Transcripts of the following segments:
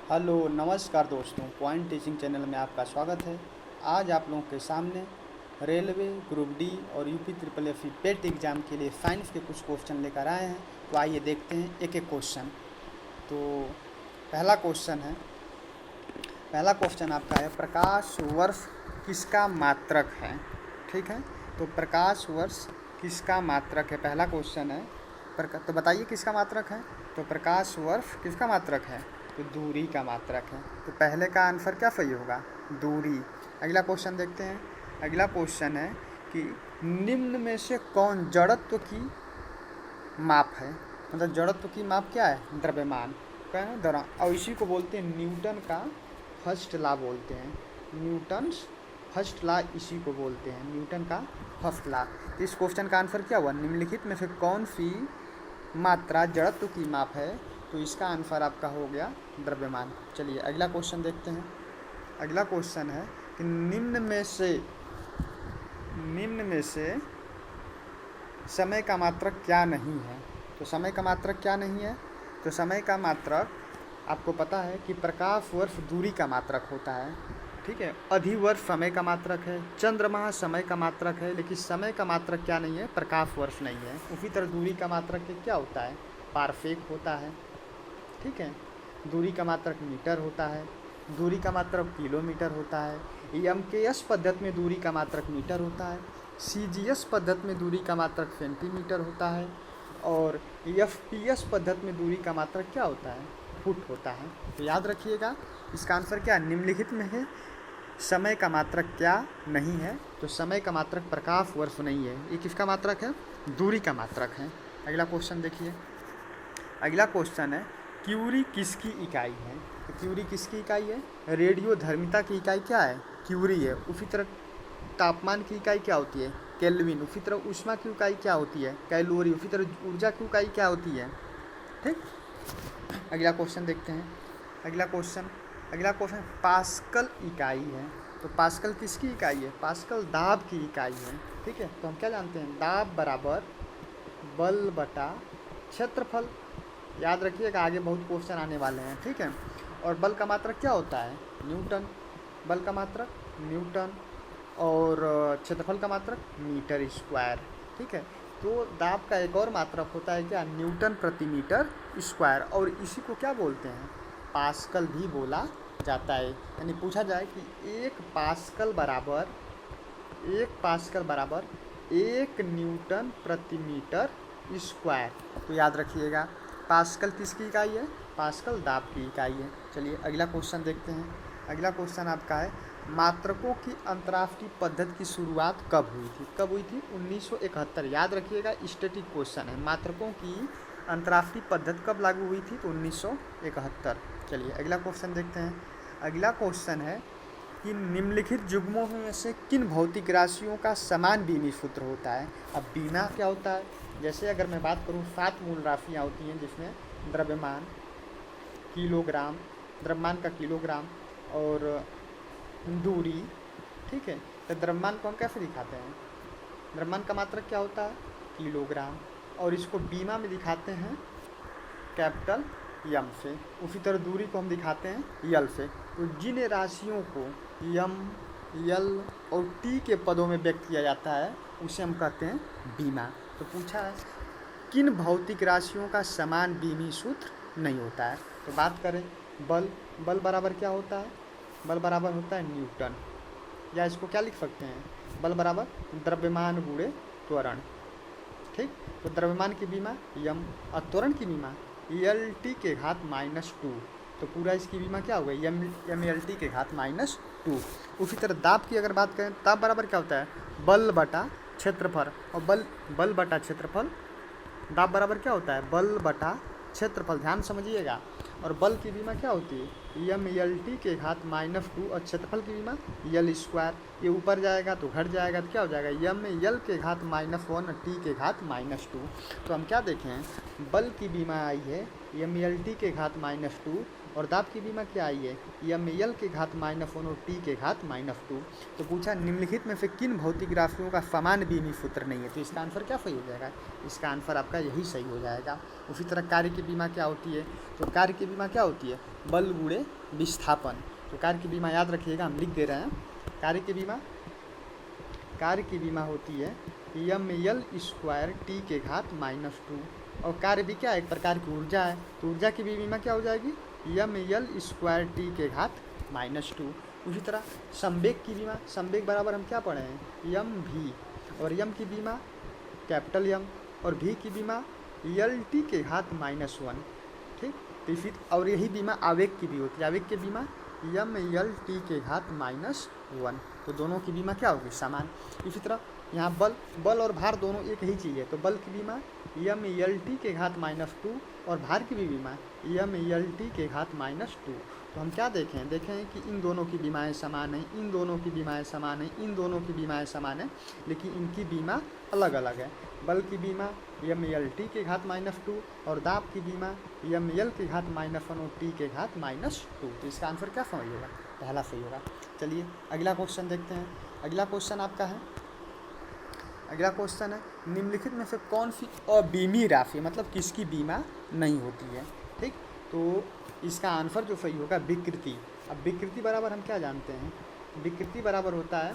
Hello नमस्कार दोस्तों, point teaching channel में आपका स्वागत है। आज आप लोगों के सामने रेलवे ग्रुप डी और यूपी ट्रिपल एफ पेट एग्ज़ाम के लिए साइंस के कुछ क्वेश्चन लेकर आए हैं। तो आइए देखते हैं एक एक क्वेश्चन। तो पहला क्वेश्चन है, पहला क्वेश्चन आपका है, प्रकाश वर्ष किसका मात्रक है। ठीक है, तो प्रकाश वर्ष किसका मात्रक है, पहला क्वेश्चन है। तो बताइए किसका मात्रक है। तो प्रकाश वर्ष किसका मात्रक है, तो दूरी का मात्रक है। तो पहले का आंसर क्या सही होगा, दूरी। अगला क्वेश्चन देखते हैं। अगला क्वेश्चन है कि निम्न में से कौन जड़त्व की माप है। मतलब जड़त्व की माप क्या है, द्रव्यमान का है दौरान, और इसी को बोलते हैं न्यूटन का फर्स्ट लॉ बोलते हैं। न्यूटन्स फर्स्ट लॉ इसी को बोलते हैं, न्यूटन का फर्स्ट लॉ। तो इस क्वेश्चन का आंसर क्या हुआ, निम्नलिखित में से कौन सी मात्रा जड़त्व की माप है। तो इसका आंसर आपका हो गया द्रव्यमान। चलिए अगला क्वेश्चन देखते हैं। अगला क्वेश्चन है कि निम्न में से समय का मात्रक क्या नहीं है। तो समय का मात्रक क्या नहीं है, तो समय का मात्रक आपको पता है कि प्रकाश वर्ष दूरी का मात्रक होता है। ठीक है, अधिवर्ष समय का मात्रक है, चंद्रमा समय का मात्रक है, लेकिन समय का मात्रक क्या नहीं है, प्रकाश वर्ष नहीं है। उसी तरह दूरी का मात्रक क्या होता है, पारसेक होता है। ठीक है, दूरी का मात्रक मीटर होता है, दूरी का मात्रक किलोमीटर होता है, एमकेएस पद्धति में दूरी का मात्रक मीटर होता है, सीजीएस पद्धति में दूरी का मात्रक सेंटीमीटर होता है, और एफपीएस पद्धति में दूरी का मात्रक क्या होता है, फुट होता है। तो याद रखिएगा, इसका आंसर क्या है, निम्नलिखित में है समय का मात्रक क्या नहीं है। तो समय का मात्रक प्रकाश वर्ष नहीं है, ये किसका मात्रक है, दूरी का मात्रक है। अगला क्वेश्चन देखिए। अगला क्वेश्चन है, क्यूरी किसकी इकाई है। तो क्यूरी किसकी इकाई है, रेडियोधर्मिता की इकाई क्या है, क्यूरी है। उसी तरह तापमान की इकाई क्या होती है, केल्विन। उसी तरह ऊष्मा की इकाई क्या होती है, कैलोरी। उसी तरह ऊर्जा की इकाई क्या होती है। ठीक, अगला क्वेश्चन देखते हैं। अगला क्वेश्चन पास्कल इकाई है। तो पास्कल किसकी इकाई है, पास्कल दाब की इकाई है। ठीक है, तो हम क्या जानते हैं, दाब बराबर बल बटा क्षेत्रफल। याद रखिएगा, आगे बहुत क्वेश्चन आने वाले हैं। ठीक है, और बल का मात्रक क्या होता है, न्यूटन। बल का मात्रक न्यूटन, और क्षेत्रफल का मात्रक मीटर स्क्वायर। ठीक है, तो दाब का एक और मात्रक होता है क्या, न्यूटन प्रति मीटर स्क्वायर, और इसी को क्या बोलते हैं, पास्कल भी बोला जाता है। यानी पूछा जाए कि एक पास्कल बराबर 1 न्यूटन प्रति मीटर स्क्वायर। तो याद रखिएगा, पास्कल किसकी इकाई है, पास्कल दाब की इकाई है। चलिए अगला क्वेश्चन देखते हैं। अगला क्वेश्चन आपका है, मात्रकों की अंतर्राष्ट्रीय पद्धति की शुरुआत कब हुई थी। कब हुई थी, 1971। याद रखिएगा, स्टैटिक क्वेश्चन है, मात्रकों की अंतर्राष्ट्रीय पद्धति कब लागू हुई थी, तो 1971। चलिए अगला क्वेश्चन देखते हैं। अगला क्वेश्चन है कि निम्नलिखित युग्मों में से किन भौतिक राशियों का समान बीमी सूत्र होता है। अब बीमा क्या होता है, जैसे अगर मैं बात करूँ 7 मूल राशियाँ होती हैं, जिसमें द्रव्यमान, किलोग्राम, द्रव्यमान का किलोग्राम और दूरी। ठीक है, तो द्रव्यमान को हम कैसे दिखाते हैं, द्रव्यमान का मात्रक क्या होता है, किलोग्राम, और इसको बीमा में दिखाते हैं कैपिटल यम से। उसी तरह दूरी को हम दिखाते हैं यल से। तो जिन राशियों को यम, यल और टी के पदों में व्यक्त किया जाता है उसे हम कहते हैं बीमा। तो पूछा है किन भौतिक राशियों का समान बीमी सूत्र नहीं होता है। तो बात करें बल बराबर क्या होता है, बल बराबर होता है न्यूटन, या इसको क्या लिख सकते हैं, बल बराबर द्रव्यमान गुणे त्वरण। ठीक, तो द्रव्यमान की बीमा यम और त्वरण की बीमा एल टी के घात -2। तो पूरा इसकी बीमा क्या होगा, एम एल टी के घात -2। उसी तरह दाब की अगर बात करें, दाब बराबर क्या होता है, बल बटा क्षेत्रफल, और बल बटा क्षेत्रफल। दाब बराबर क्या होता है, बल बटा क्षेत्रफल, ध्यान समझिएगा। और बल की बीमा क्या होती है, एम एल टी के घात -2, और क्षेत्रफल की बीमा यल स्क्वायर। ये ऊपर जाएगा तो घट जाएगा, तो क्या हो जाएगा, एम यल के घात -1 और टी के घात -2। तो हम क्या देखें, बल की बीमा आई है एम एल टी के घात -2, और दाब की बीमा क्या आई है, यम यल के घात -1 और टी के घात -2। तो पूछा निम्नलिखित में से किन भौतिक राशियों का समान बीमी सूत्र नहीं है, तो इसका आंसर क्या सही हो जाएगा, इसका आंसर आपका यही सही हो जाएगा। उसी तरह कार्य की बीमा क्या होती है, तो कार्य की बीमा क्या होती है, बल गुणे विस्थापन। तो कार्य की बीमा याद रखिएगा, हम लिख दे रहे हैं। कार्य की बीमा होती है यम यल स्क्वायर टी के घात -2। और कार्य भी क्या है, एक प्रकार की ऊर्जा है, तो ऊर्जा की भी बीमा क्या हो जाएगी, यम यल स्क्वायर टी के घात -2। उसी तरह संवेग की बीमा, संवेग बराबर हम क्या पढ़े हैं, यम भी, और यम की बीमा कैपिटल यम, और भी की बीमा यल टी के घात -1। ठीक, तो इसी और यही बीमा आवेग की भी होती है, आवेग की बीमा यम यल टी के घात -1। तो दोनों की बीमा क्या होगी, समान। इसी तरह यहाँ बल और भार दोनों एक ही चीज़ है, तो बल की बीमा यम यल टी के घात -2 और भार की भी बीमा यम यल टी के घात -2। तो हम क्या देखें कि इन दोनों की बीमाएँ समान हैं, इन दोनों की बीमाएँ समान हैं, इन दोनों की बीमाएँ समान हैं, लेकिन इनकी बीमा अलग अलग है। बल की बीमा यम यल टी के घात -2 और दाब की बीमा यम यल के घात -1 और टी के घात -2। तो इसका आंसर क्या सही होगा, पहला सही होगा। चलिए अगला क्वेश्चन देखते हैं। अगला क्वेश्चन आपका है, अगला क्वेश्चन है निम्नलिखित में से कौन सी अबीमी राशि, मतलब किसकी बीमा नहीं होती है। ठीक, तो इसका आंसर जो सही होगा विकृति। अब विकृति बराबर हम क्या जानते हैं, विकृति बराबर होता है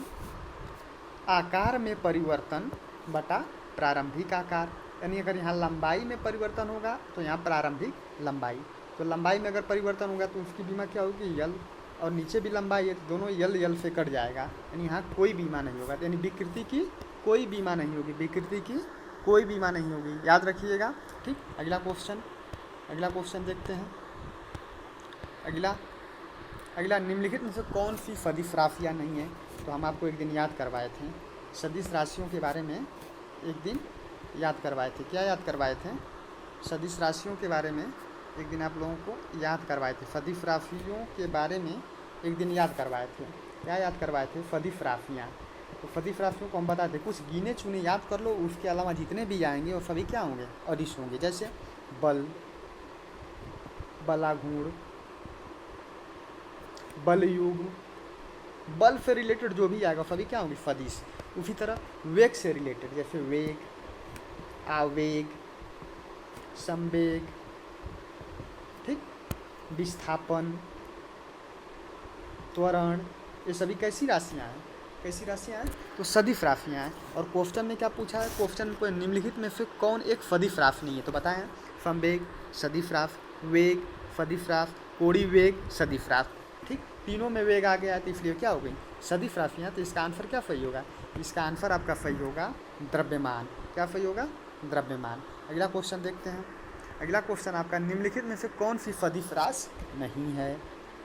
आकार में परिवर्तन बटा प्रारंभिक आकार। यानी अगर यहाँ लंबाई में परिवर्तन होगा तो यहाँ प्रारंभिक लंबाई, तो लंबाई में अगर परिवर्तन होगा तो उसकी बीमा क्या होगी, यल, और नीचे भी लंबाई है तो दोनों यल से कट जाएगा, यानी यहाँ कोई बीमा नहीं होगा। यानी विकृति की कोई बीमा नहीं होगी, विकृति की कोई बीमा नहीं होगी, याद रखिएगा। ठीक, अगला क्वेश्चन देखते हैं। अगला निम्नलिखित में से कौन सी सदिश राशियाँ नहीं है, तो हम आपको एक दिन याद करवाए थे, सदिश राशियों के बारे में एक दिन याद करवाए थे। क्या याद करवाए थे, सदिश राशियों के बारे में एक दिन आप लोगों को याद करवाए थे, सदिश राशियों के बारे में एक दिन याद करवाए थे। क्या याद करवाए थे, सदिश राशियाँ। तो सदिश राशियों को हम बताए थे, कुछ गिने चुने याद कर लो, उसके अलावा जितने भी आएंगे वो सभी क्या होंगे, अदिश होंगे। जैसे बल, बलाघूर्ण, बलयुग, बल से रिलेटेड जो भी आएगा सभी क्या होंगे, सदिश। उसी तरह वेग से रिलेटेड, जैसे वेग, आवेग, संवेग, ठीक, विस्थापन, त्वरण, ये सभी कैसी राशियाँ हैं, तो सदिश राशियाँ हैं। और क्वेश्चन में क्या पूछा है, क्वेश्चन को निम्नलिखित में से कौन एक सदिश राशि नहीं है, तो बताएं, संवेग सदिश राशि, वेग सदिश राशि, कोणीय वेग सदिश राशि। ठीक, तीनों में वेग आ गया है तो इसलिए क्या हो गई, सदिश राशियाँ। तो इसका आंसर क्या सही होगा, इसका आंसर आपका सही होगा द्रव्यमान। क्या सही होगा, द्रव्यमान। अगला क्वेश्चन देखते हैं। अगला क्वेश्चन आपका निम्नलिखित में से कौन सी सदिश राशि नहीं है।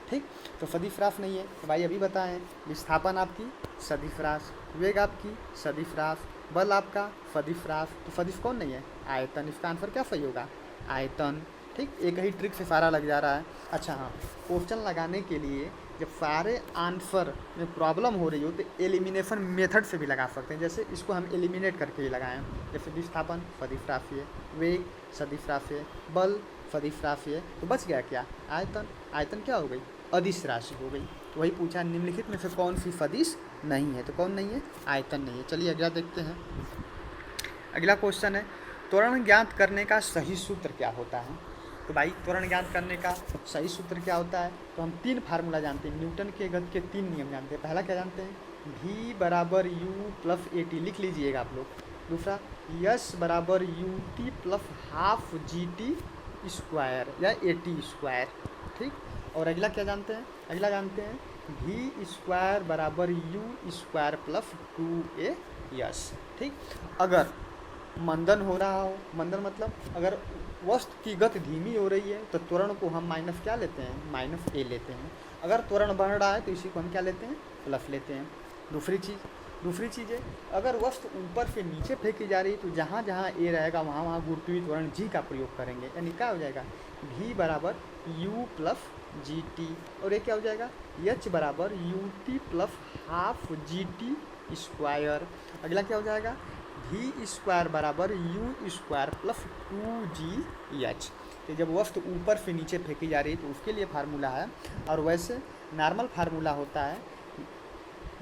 ठीक, तो सदिश राशि नहीं है तो भाई अभी बताएं, विस्थापन आपकी सदिश राशि, वेग आपकी सदिश राशि, बल आपका सदिश राशि, तो सदिश कौन नहीं है, आयतन। इसका आंसर क्या सही होगा, आयतन। ठीक, एक ही ट्रिक से सारा लग जा रहा है। अच्छा हाँ, क्वेश्चन लगाने के लिए जब सारे आंसर में प्रॉब्लम हो रही हो तो एलिमिनेशन मेथड से भी लगा सकते हैं। जैसे इसको हम एलिमिनेट करके ही लगाएं, जैसे विस्थापन सदिश राशि है, वेग सदिश राशि है, बल सदिश राशि है, तो बच गया क्या, आयतन। आयतन क्या हो गई, अदिश राशि हो गई। तो वही पूछा निम्नलिखित में से कौन सी सदिश नहीं है, तो कौन नहीं है, आयतन नहीं है। चलिए अगला देखते हैं। अगला क्वेश्चन है त्वरण ज्ञात करने का सही सूत्र क्या होता है। तो भाई त्वरण ज्ञात करने का सही सूत्र क्या होता है, तो हम 3 फार्मूला जानते हैं, न्यूटन के गति के 3 नियम जानते हैं। पहला क्या जानते हैं, v बराबर u प्लस ए टी, लिख लीजिएगा आप लोग। दूसरा s बराबर U T plus half G T square या ए टी स्क्वायर। ठीक, और अगला क्या जानते हैं, अगला जानते हैं v स्क्वायर बराबर यू स्क्वायर प्लस 2as। ठीक, अगर मंदन हो रहा हो, मंदन मतलब अगर वस्तु की गति धीमी हो रही है तो त्वरण को हम माइनस क्या लेते हैं, माइनस ए लेते हैं। अगर त्वरण बढ़ रहा है तो इसी को हम क्या लेते हैं, प्लस लेते हैं। दूसरी चीज़ है अगर वस्तु ऊपर से नीचे फेंकी जा रही है तो जहाँ जहाँ ए रहेगा वहाँ वहाँ गुरुत्वीय त्वरण जी का प्रयोग करेंगे, यानी क्या हो जाएगा, v बराबर u प्लस जी टी, और ये क्या हो जाएगा, h बराबर U T plus half G T square. अगला क्या हो जाएगा, v स्क्वायर बराबर यू स्क्वायर प्लस 2gh। कि जब वस्तु ऊपर से नीचे फेंकी जा रही है तो उसके लिए फार्मूला है। और वैसे नॉर्मल फार्मूला होता है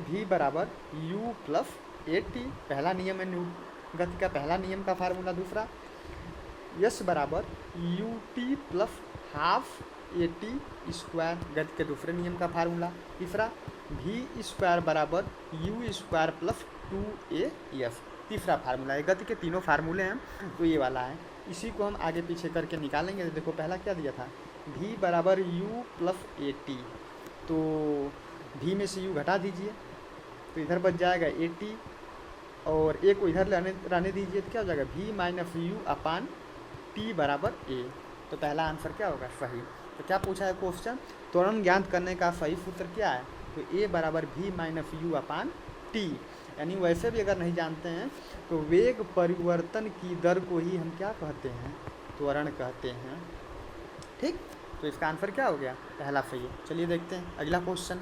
v बराबर u प्लस ए टी, पहला नियम है गति का पहला नियम का फार्मूला। दूसरा यस बराबर U T plus half A T square, गति के दूसरे नियम का फार्मूला। तीसरा v स्क्वायर बराबर यू स्क्वायर प्लस 2af, तीसरा फार्मूला है। गति के तीनों फार्मूले हैं तो ये वाला है, इसी को हम आगे पीछे करके निकालेंगे। तो देखो पहला क्या दिया था, v बराबर u प्लस ए टी, तो v में से u घटा दीजिए तो इधर बच जाएगा ए टी, और ए को इधर रहने दीजिए तो क्या हो जाएगा v minus you upon T बराबर ए। तो पहला आंसर क्या होगा, सही। तो क्या पूछा है क्वेश्चन, त्वरण ज्ञात करने का सही सूत्र क्या है, तो ए बराबर v minus you upon T. यानी वैसे भी अगर नहीं जानते हैं तो वेग परिवर्तन की दर को ही हम क्या कहते हैं, त्वरण कहते हैं। ठीक, तो इसका आंसर क्या हो गया, पहला सही है। चलिए देखते हैं अगला क्वेश्चन।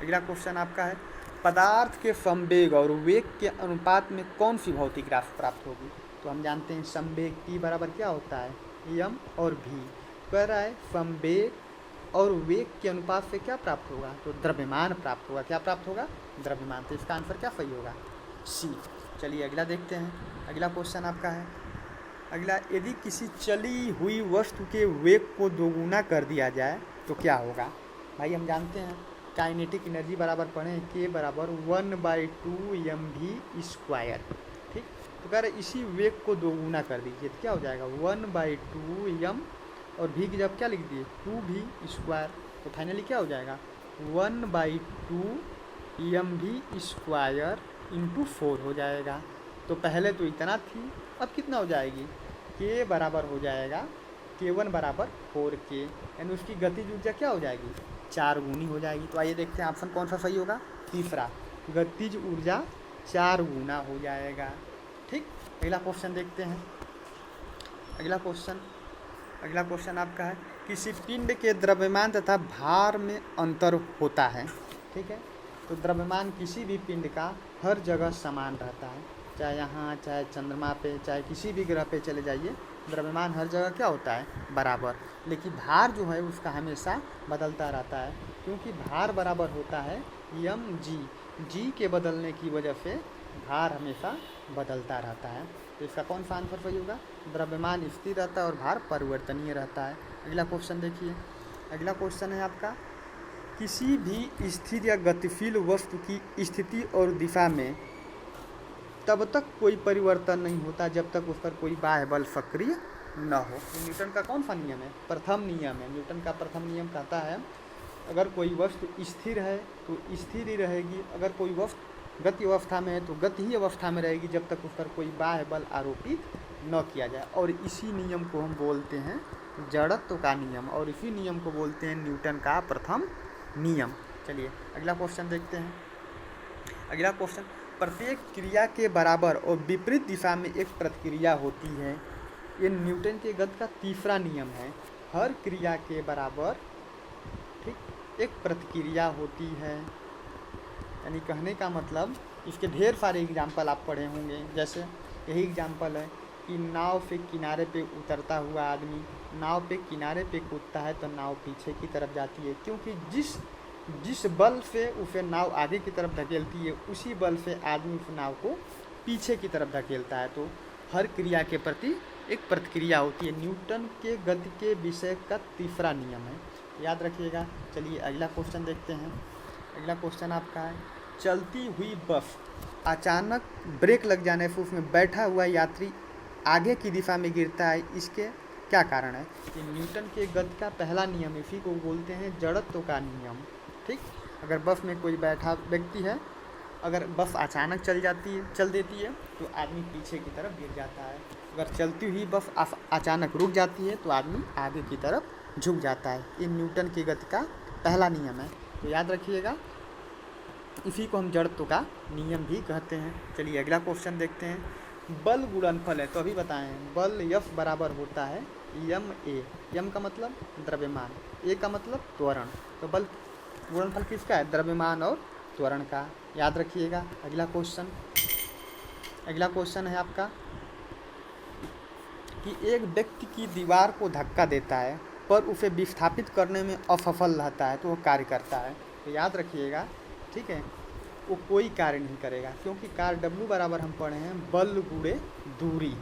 अगला क्वेश्चन आपका है, पदार्थ के संवेग और वेग के अनुपात में कौन सी भौतिक राशि प्राप्त होगी। तो हम जानते हैं संवेग t बराबर क्या होता है, m और v। कह रहा है संवेग और वेग के अनुपात से क्या प्राप्त होगा, तो द्रव्यमान प्राप्त होगा। क्या प्राप्त होगा, द्रव्यमान। तो इसका आंसर क्या सही होगा, सी। चलिए अगला देखते हैं। अगला क्वेश्चन आपका है, अगला, यदि किसी चली हुई वस्तु के वेग को दोगुना कर दिया जाए तो क्या होगा। भाई हम जानते हैं काइनेटिक एनर्जी बराबर पढ़ें k बराबर 1/2 mv स्क्वायर। ठीक, तो कह रहे इसी वेग को दोगुना कर दीजिए तो क्या हो जाएगा 1/2 m, और v की जब क्या लिख दिए 2v स्क्वायर, तो फाइनली क्या हो जाएगा 1/2 mv स्क्वायर इंटू 4 हो जाएगा। तो पहले तो इतना थी, अब कितना हो जाएगी, k बराबर हो जाएगा k1 बराबर 4k, यानी उसकी गतिज ऊर्जा क्या हो जाएगी 4 गुनी हो जाएगी। तो आइए देखते हैं ऑप्शन कौन सा सही होगा, तीसरा, गतिज ऊर्जा 4 गुना हो जाएगा। ठीक, अगला क्वेश्चन देखते हैं। अगला क्वेश्चन आपका है, किसी पिंड के द्रव्यमान तथा भार में अंतर होता है। ठीक है, तो द्रव्यमान किसी भी पिंड का हर जगह समान रहता है, चाहे यहाँ, चाहे चंद्रमा पे, चाहे किसी भी ग्रह पे चले जाइए, द्रव्यमान हर जगह क्या होता है, बराबर। लेकिन भार जो है उसका हमेशा बदलता रहता है, क्योंकि भार बराबर होता है mg, g के बदलने की वजह से भार हमेशा बदलता रहता है। तो इसका कौन सा आंसर सही होगा, द्रव्यमान स्थिर रहता है और भार परिवर्तनीय रहता है। अगला क्वेश्चन देखिए। अगला क्वेश्चन है आपका, किसी भी स्थिर या गतिशील वस्तु की स्थिति और दिशा में तब तक कोई परिवर्तन नहीं होता जब तक उस पर कोई बाह्य बल सक्रिय न हो। न्यूटन का कौन सा नियम है, प्रथम नियम है। न्यूटन का प्रथम नियम कहता है अगर कोई वस्तु स्थिर है तो स्थिर ही रहेगी, अगर कोई वस्तु गति अवस्था में है तो गति ही अवस्था में रहेगी जब तक उस पर कोई बाह्य बल आरोपित न किया जाए। और इसी नियम को हम बोलते हैं जड़त्व का नियम, और इसी नियम को बोलते हैं न्यूटन का प्रथम नियम। चलिए अगला क्वेश्चन देखते हैं। अगला क्वेश्चन, प्रत्येक क्रिया के बराबर और विपरीत दिशा में एक प्रतिक्रिया होती है। ये न्यूटन के गति का तीसरा नियम है। हर क्रिया के बराबर, ठीक, एक प्रतिक्रिया होती है। यानी कहने का मतलब, इसके ढेर सारे एग्जाम्पल आप पढ़े होंगे। जैसे यही एग्जाम्पल है कि नाव से किनारे पे उतरता हुआ आदमी नाव पे किनारे पे कूदता है तो नाव पीछे की तरफ जाती है, क्योंकि जिस बल से उसे नाव आगे की तरफ धकेलती है उसी बल से आदमी उस नाव को पीछे की तरफ धकेलता है। तो हर क्रिया के प्रति एक प्रतिक्रिया होती है। न्यूटन के गति के विषय का तीसरा नियम है, याद रखिएगा। चलिए अगला क्वेश्चन देखते हैं। अगला क्वेश्चन आपका है, चलती हुई बस अचानक ब्रेक लग जाने से उसमें बैठा हुआ यात्री आगे की दिशा में गिरता है, इसके क्या कारण है। ये न्यूटन के गति का पहला नियम, इसी को बोलते हैं जड़त्व का नियम। ठीक, अगर बस में कोई बैठा व्यक्ति है, अगर बस अचानक चल देती है तो आदमी पीछे की तरफ गिर जाता है। अगर चलती हुई बस अचानक रुक जाती है तो आदमी आगे की तरफ झुक जाता है। ये न्यूटन की गति का पहला नियम है, तो याद रखिएगा। इसी को हम जड़त्व का नियम भी कहते हैं। चलिए अगला क्वेश्चन देखते हैं। बल गुणनफल है, तो अभी बताएं, बल F बराबर होता है ma। m का मतलब द्रव्यमान, a का मतलब त्वरण। तो बल गुणनफल किसका है, द्रव्यमान और त्वरण का, याद रखिएगा। अगला क्वेश्चन है आपका, कि एक व्यक्ति की दीवार को धक्का देता है पर उसे विस्थापित करने में असफल रहता है तो वो कार्य करता है। तो याद रखिएगा, ठीक है, वो कोई कार्य नहीं करेगा, क्योंकि कार्य W बराबर हम पढ़े हैं बल गुणे दूरी।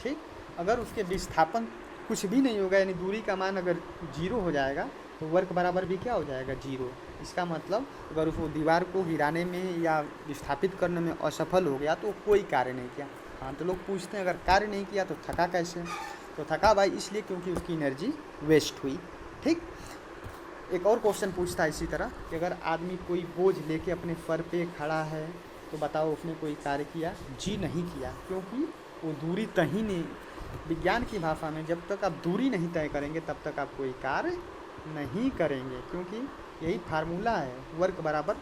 ठीक, अगर उसके विस्थापन कुछ भी नहीं होगा, यानी दूरी का मान अगर 0 हो जाएगा तो वर्क बराबर भी क्या हो जाएगा, 0। इसका मतलब अगर वो दीवार को गिराने में या विस्थापित करने में असफल हो गया तो कोई कार्य नहीं किया। हाँ, तो लोग पूछते हैं अगर कार्य नहीं किया तो थका कैसे? तो थका भाई इसलिए क्योंकि उसकी एनर्जी वेस्ट हुई। ठीक, एक और क्वेश्चन पूछता है इसी तरह कि अगर आदमी कोई बोझ लेके अपने सर पे खड़ा है तो बताओ उसने कोई कार्य किया? जी नहीं किया, क्योंकि वो दूरी तय नहीं। विज्ञान की भाषा में जब तक आप दूरी नहीं तय करेंगे तब तक आप कोई कार्य नहीं करेंगे, क्योंकि यही फार्मूला है, वर्क बराबर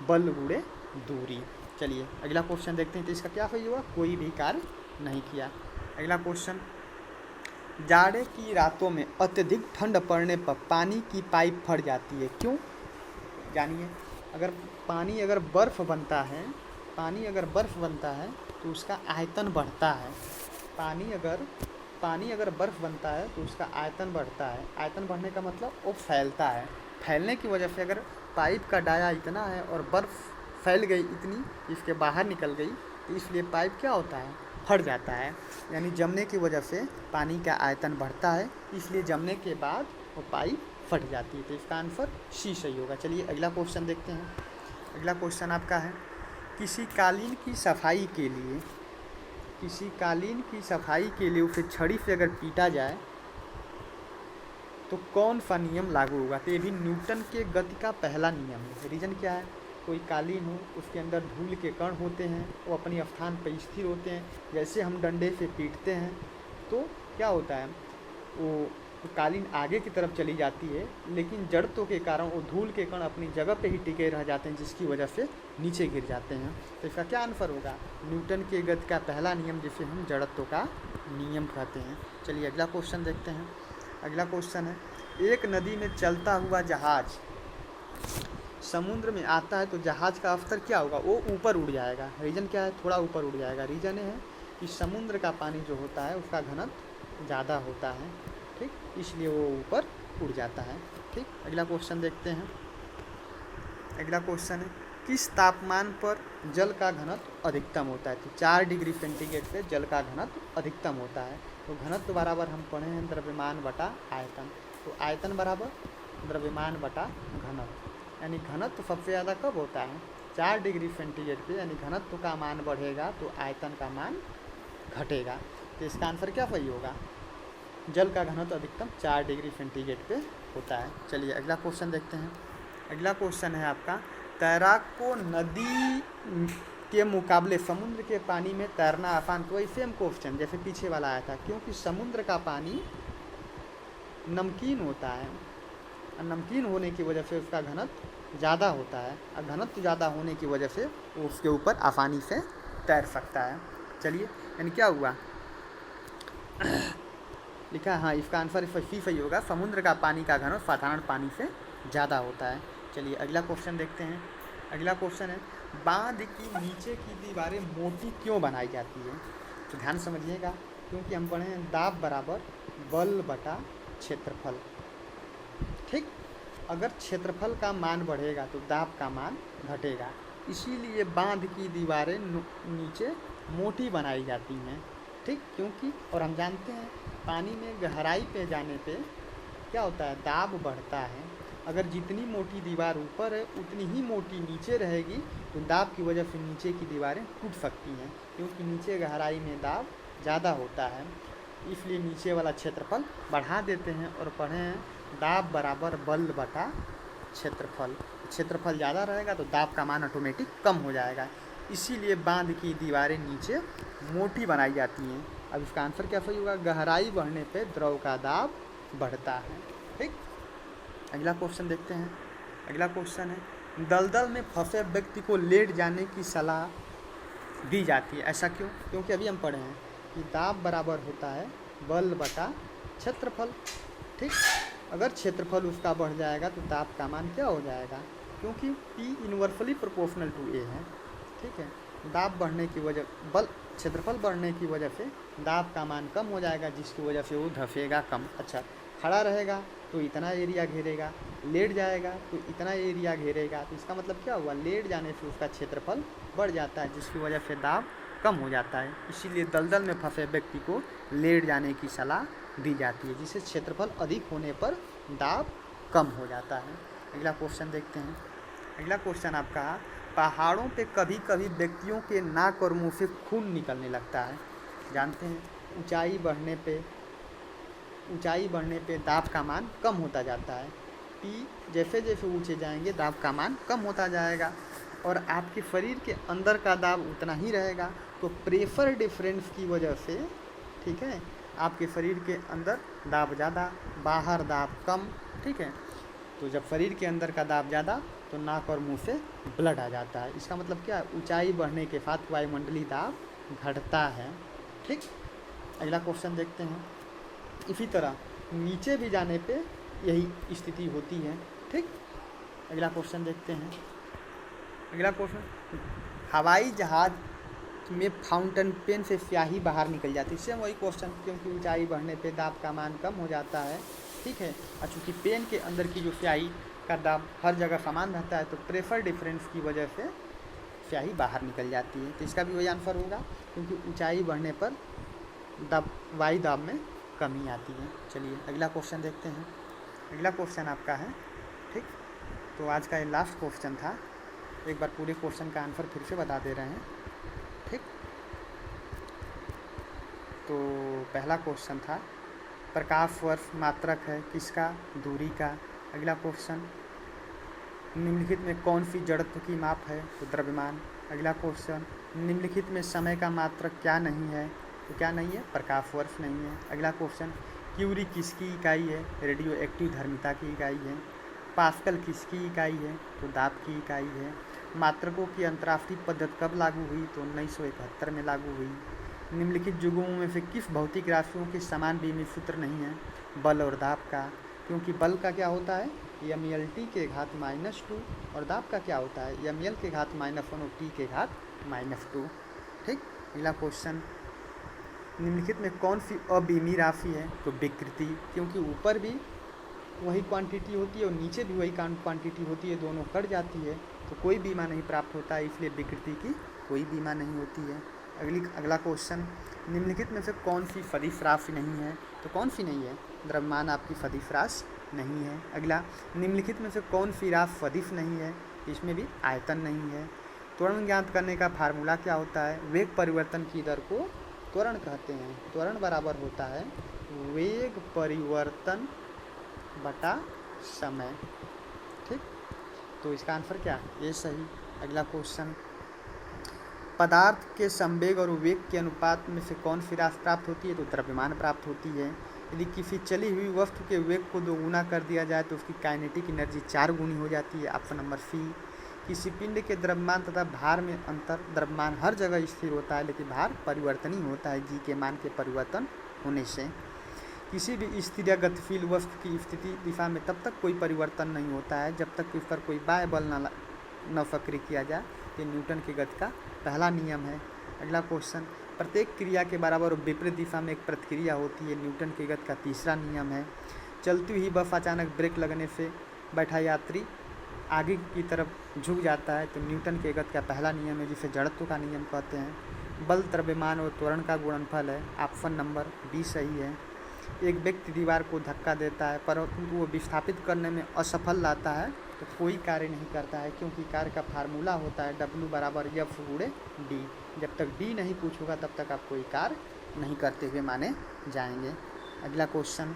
बल गुणे दूरी। चलिए अगला क्वेश्चन देखते हैं, तो इसका क्या सही होगा? कोई भी कार्य नहीं किया। अगला क्वेश्चन, जाड़े की रातों में अत्यधिक ठंड पड़ने पर पानी की पाइप फट जाती है, क्यों? जानिए, अगर पानी अगर बर्फ़ बनता है, पानी अगर बर्फ़ बनता है तो उसका आयतन बढ़ता है। पानी अगर बर्फ़ बनता है तो उसका आयतन बढ़ता है। आयतन बढ़ने का मतलब वो फैलता है। फैलने की वजह से अगर पाइप का डाया इतना है और बर्फ़ फैल गई इतनी, इसके बाहर निकल गई, तो इसलिए पाइप क्या होता है? फट जाता है। यानी जमने की वजह से पानी का आयतन बढ़ता है, इसलिए जमने के बाद वो पाइप फट जाती है। तो इसका आंसर सी सही होगा। चलिए अगला क्वेश्चन देखते हैं। अगला क्वेश्चन आपका है, किसी कालीन की सफाई के लिए उसे छड़ी से अगर पीटा जाए तो कौन सा नियम लागू होगा? तो ये भी न्यूटन के गति का पहला नियम है। रीज़न क्या है? कोई कालीन हो, उसके अंदर धूल के कण होते हैं, वो अपने स्थान पर स्थिर होते हैं। जैसे हम डंडे से पीटते हैं तो क्या होता है, वो कालीन आगे की तरफ चली जाती है, लेकिन जड़त्व के कारण वो धूल के कण अपनी जगह पे ही टिके रह जाते हैं, जिसकी वजह से नीचे गिर जाते हैं। तो इसका क्या आंसर होगा? न्यूटन के गति का पहला नियम, जिसे हम जड़त्व का नियम कहते हैं। चलिए अगला क्वेश्चन देखते हैं। अगला क्वेश्चन है, एक नदी में चलता हुआ जहाज समुद्र में आता है तो जहाज का स्तर क्या होगा? वो ऊपर उड़ जाएगा। रीज़न क्या है? थोड़ा ऊपर उड़ जाएगा। रीज़न है कि समुद्र का पानी जो होता है उसका घनत्व ज़्यादा होता है, ठीक, इसलिए वो ऊपर उड़ जाता है। ठीक, अगला क्वेश्चन देखते हैं। अगला क्वेश्चन है, किस तापमान पर जल का घनत्व अधिकतम होता है? तो 4 डिग्री सेंटीग्रेड पे जल का घनत्व अधिकतम होता है। तो घनत्व बराबर हम पढ़े हैं द्रव्यमान बटा आयतन। तो आयतन बराबर द्रव्यमान बटा घनत्व, यानी घनत्व सबसे ज़्यादा कब होता है? 4 डिग्री सेंटीग्रेड पे, यानी घनत्व का मान बढ़ेगा तो आयतन का मान घटेगा। तो इसका आंसर क्या सही होगा? जल का घनत्व अधिकतम 4 डिग्री सेंटीग्रेड पे होता है। चलिए अगला क्वेश्चन देखते हैं। अगला क्वेश्चन है आपका, तैराक को नदी के मुकाबले समुद्र के पानी में तैरना आसान। तो वही सेम क्वेश्चन जैसे पीछे वाला आया था, क्योंकि समुद्र का पानी नमकीन होता है, और नमकीन होने की वजह से उसका घनत्व ज़्यादा होता है, और घनत्व ज़्यादा होने की वजह से वो उसके ऊपर आसानी से तैर सकता है। चलिए, यानी क्या हुआ लिखा है, हाँ, इसका आंसर सही होगा। समुद्र का पानी का घनत्व साधारण पानी से ज़्यादा होता है। चलिए अगला क्वेश्चन देखते हैं। अगला क्वेश्चन है, बांध की नीचे की दीवारें मोटी क्यों बनाई जाती है? तो ध्यान समझिएगा, क्योंकि हम पढ़े हैं दाब बराबर बल बटा क्षेत्रफल। ठीक, अगर क्षेत्रफल का मान बढ़ेगा तो दाब का मान घटेगा, इसीलिए बांध की दीवारें नीचे मोटी बनाई जाती हैं। ठीक, क्योंकि और हम जानते हैं पानी में गहराई पे जाने पे क्या होता है, दाब बढ़ता है। अगर जितनी मोटी दीवार ऊपर है उतनी ही मोटी नीचे रहेगी, तो दाब की वजह से नीचे की दीवारें टूट सकती हैं, क्योंकि नीचे गहराई में दाब ज़्यादा होता है, इसलिए नीचे वाला क्षेत्रफल बढ़ा देते हैं। और पढ़े हैं दाब बराबर बल बटा क्षेत्रफल। क्षेत्रफल ज़्यादा रहेगा तो दाब का मान ऑटोमेटिक कम हो जाएगा, इसीलिए बांध की दीवारें नीचे मोटी बनाई जाती हैं। अब इसका आंसर क्या सही होगा? गहराई बढ़ने पे द्रव का दाब बढ़ता है। ठीक, अगला क्वेश्चन देखते हैं। अगला क्वेश्चन है, दलदल में फंसे व्यक्ति को लेट जाने की सलाह दी जाती है, ऐसा क्यों? क्योंकि अभी हम पढ़े हैं कि दाब बराबर होता है बल बटा क्षेत्रफल। ठीक, अगर क्षेत्रफल उसका बढ़ जाएगा तो दाब का मान क्या हो जाएगा? क्योंकि P inversely proportional to A है। ठीक है, दाब बढ़ने की वजह, बल क्षेत्रफल बढ़ने की वजह से दाब का मान कम हो जाएगा, जिसकी वजह से वो धंसेगा कम। अच्छा, खड़ा रहेगा तो इतना एरिया घेरेगा, लेट जाएगा तो इतना एरिया घेरेगा। तो इसका मतलब क्या हुआ, लेट जाने से उसका क्षेत्रफल बढ़ जाता है, जिसकी वजह से दाब कम हो जाता है। इसीलिए दलदल में फंसे व्यक्ति को लेट जाने की सलाह दी जाती है, जिससे क्षेत्रफल अधिक होने पर दाब कम हो जाता है। अगला क्वेश्चन देखते हैं। अगला क्वेश्चन आपका, पहाड़ों पे कभी कभी व्यक्तियों के नाक और मुंह से खून निकलने लगता है। जानते हैं ऊंचाई बढ़ने पे दाब का मान कम होता जाता है। पी जैसे जैसे ऊंचे जाएंगे दाब का मान कम होता जाएगा, और आपके शरीर के अंदर का दाब उतना ही रहेगा। तो प्रेशर डिफरेंस की वजह से, ठीक है, आपके शरीर के अंदर दाब ज़्यादा, बाहर दाब कम, ठीक है। तो जब शरीर के अंदर का दाब ज़्यादा तो नाक और मुंह से ब्लड आ जाता है। इसका मतलब क्या है, ऊंचाई बढ़ने के साथ वायुमंडलीय दाब घटता है। ठीक, अगला क्वेश्चन देखते हैं। इसी तरह नीचे भी जाने पे यही स्थिति होती है। ठीक, अगला क्वेश्चन देखते हैं। अगला क्वेश्चन, हवाई जहाज में फाउंटेन पेन से स्याही बाहर निकल जाती है। इससे वही क्वेश्चन, क्योंकि ऊंचाई बढ़ने पे दाब का मान कम हो जाता है, ठीक है। और चूँकि पेन के अंदर की जो स्याही का दाब हर जगह समान रहता है, तो प्रेशर डिफरेंस की वजह से स्याही बाहर निकल जाती है। तो इसका भी वही आंसर होगा, क्योंकि ऊंचाई बढ़ने पर वायु दाब में कमी आती है। चलिए अगला क्वेश्चन देखते हैं। अगला क्वेश्चन आपका है, ठीक, तो आज का ये लास्ट क्वेश्चन था। एक बार पूरे क्वेश्चन का आंसर फिर से बता दे रहे हैं। ठीक, तो पहला क्वेश्चन था, प्रकाश वर्ष मात्रक है किसका, दूरी का। अगला क्वेश्चन, निम्नलिखित में कौन सी जड़त्व की माप है, तो द्रव्यमान। अगला क्वेश्चन, निम्नलिखित में समय का मात्रक क्या नहीं है, तो क्या नहीं है, प्रकाश वर्ष नहीं है। अगला क्वेश्चन, क्यूरी किसकी इकाई है, रेडियो एक्टिव धर्मिता की इकाई है। पास्कल किसकी इकाई है, तो दाब की इकाई है। मात्रकों की अंतर्राष्ट्रीय पद्धति कब लागू हुई, तो 1971 में लागू हुई। निम्नलिखित युगों में से किस भौतिक राशियों के समान बीमित सूत्र नहीं है, बल और दाब का। क्योंकि बल का क्या होता है, mlt के घात -2, और दाब का क्या होता है, ml के घात -1 और t के घात -2। ठीक, अगला क्वेश्चन, निम्नलिखित में कौन सी अबीमी राशि है, तो विकृति। क्योंकि ऊपर भी वही क्वांटिटी होती है और नीचे भी वही क्वांटिटी होती है, दोनों कट जाती है तो कोई बीमा नहीं प्राप्त होता है, इसलिए विकृति की कोई बीमा नहीं होती है। अगला क्वेश्चन, निम्नलिखित में से कौन सी सदिश राशि नहीं है, तो कौन सी नहीं है, द्रव्यमान आपकी सदिश राशि नहीं है। अगला, निम्नलिखित में से कौन सी राशि सदिश नहीं है, इसमें भी आयतन नहीं है। त्वरण ज्ञात करने का फार्मूला क्या होता है, वेग परिवर्तन की दर को त्वरण कहते हैं। त्वरण बराबर होता है वेग परिवर्तन बटा समय। ठीक, तो इसका आंसर क्या है, ये सही। अगला क्वेश्चन, पदार्थ के संवेग और वेग के अनुपात में से कौन सी राशि प्राप्त होती है, तो द्रव्यमान प्राप्त होती है। यदि किसी चली हुई वस्तु के वेग को 2 गुना कर दिया जाए तो उसकी काइनेटिक एनर्जी 4 गुनी हो जाती है। Option number C. किसी पिंड के द्रव्यमान तथा भार में अंतर, द्रव्यमान हर जगह स्थिर होता है लेकिन भार परिवर्तनीय होता है जी के मान के परिवर्तन होने से। किसी भी स्थिर या गतिशील वस्तु की स्थिति दिशा में तब तक कोई परिवर्तन नहीं होता है जब तक कि उस पर कोई बाह्य बल न सक्रिय किया जाए। ये न्यूटन की गति का पहला नियम है। अगला क्वेश्चन, प्रत्येक क्रिया के बराबर और विपरीत दिशा में एक प्रतिक्रिया होती है, न्यूटन की गति का तीसरा नियम है। चलती हुई बस अचानक ब्रेक लगने से बैठा यात्री आगे की तरफ झुक जाता है, तो न्यूटन के गति का पहला नियम है, जिसे जड़त्व का नियम कहते हैं। बल द्रव्यमान और त्वरण का गुणनफल है। ऑप्शन नंबर बी सही है। एक व्यक्ति दीवार को धक्का देता है परंतु वो विस्थापित करने में असफल रहता है तो कोई कार्य नहीं करता है, क्योंकि कार्य का फार्मूला होता है W बराबर F/D। जब तक D नहीं पूछूंगा तब तक आप कोई कार्य नहीं करते हुए माने जाएंगे। अगला क्वेश्चन,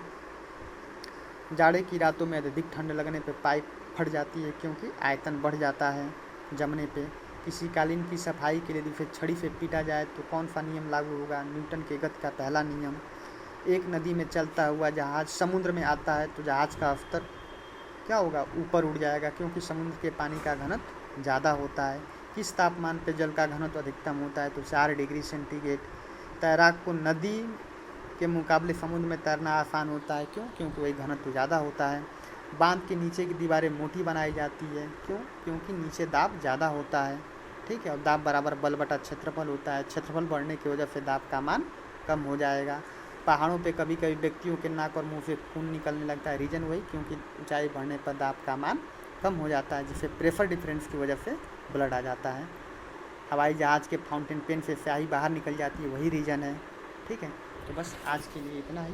जाड़े की रातों में अत्यधिक ठंड लगने पर पाइप फट जाती है क्योंकि आयतन बढ़ जाता है जमने पे। किसी कालीन की सफाई के लिए इसे छड़ी से पीटा जाए तो कौन सा नियम लागू होगा, न्यूटन के गति का पहला नियम। एक नदी में चलता हुआ जहाज समुद्र में आता है तो जहाज का स्तर क्या होगा, ऊपर उड़ जाएगा, क्योंकि समुद्र के पानी का घनत्व ज़्यादा होता है। किस तापमान पर जल का घनत्व अधिकतम होता है, तो 4 डिग्री सेंटीग्रेड। तैराक को नदी के मुकाबले समुद्र में तैरना आसान होता है, क्यों, क्योंकि वही घनत्व ज़्यादा होता है। बांध के नीचे की दीवारें मोटी बनाई जाती है, क्यों, क्योंकि नीचे दाब ज़्यादा होता है। ठीक है, और दाब बराबर बल बटा क्षेत्रफल होता है। क्षेत्रफल बढ़ने की वजह से दाब का मान कम हो जाएगा। पहाड़ों पे कभी कभी व्यक्तियों के नाक और मुंह से खून निकलने लगता है, रीज़न वही क्योंकि ऊंचाई बढ़ने पर दाब का मान कम हो जाता है, जिससे प्रेशर डिफरेंस की वजह से ब्लड आ जाता है। हवाई जहाज़ के फाउंटेन पेन से स्याही बाहर निकल जाती है, वही रीज़न है। ठीक है, तो बस आज के लिए इतना ही।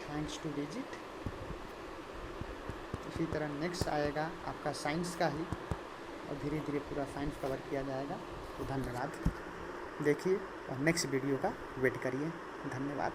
Thanks to visit. इसी तरह नेक्स्ट आएगा आपका साइंस का ही, और धीरे धीरे पूरा साइंस कवर किया जाएगा। तो धन्यवाद, देखिए और नेक्स्ट वीडियो का वेट करिए। धन्यवाद।